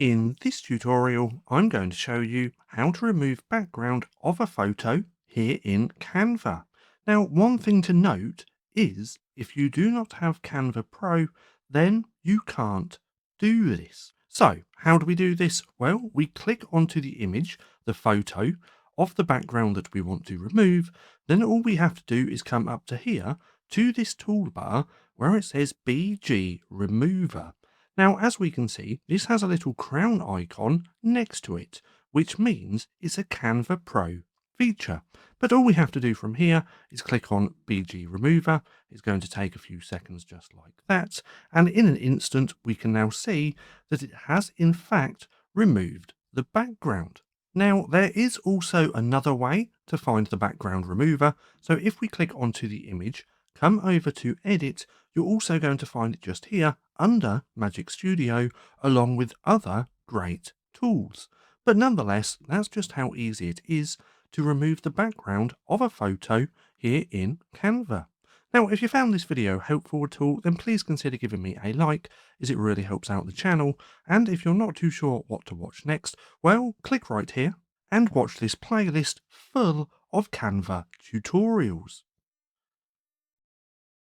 In this tutorial, I'm going to show you how to remove background of a photo here in Canva. Now, one thing to note is if you do not have Canva Pro, then you can't do this. So, how do we do this? Well, we click onto the image, the photo of the background that we want to remove. Then all we have to do is come up to here to this toolbar where it says BG Remover. Now, as we can see, this has a little crown icon next to it, which means it's a Canva Pro feature. But all we have to do from here is click on BG Remover. It's going to take a few seconds just like that. And in an instant, we can now see that it has in fact removed the background. Now, there is also another way to find the background remover. So if we click onto the image, come over to Edit, you're also going to find it just here under Magic Studio, along with other great tools. But nonetheless, that's just how easy it is to remove the background of a photo here in Canva. Now, if you found this video helpful at all, then please consider giving me a like, as it really helps out the channel. And if you're not too sure what to watch next, well, click right here and watch this playlist full of Canva tutorials.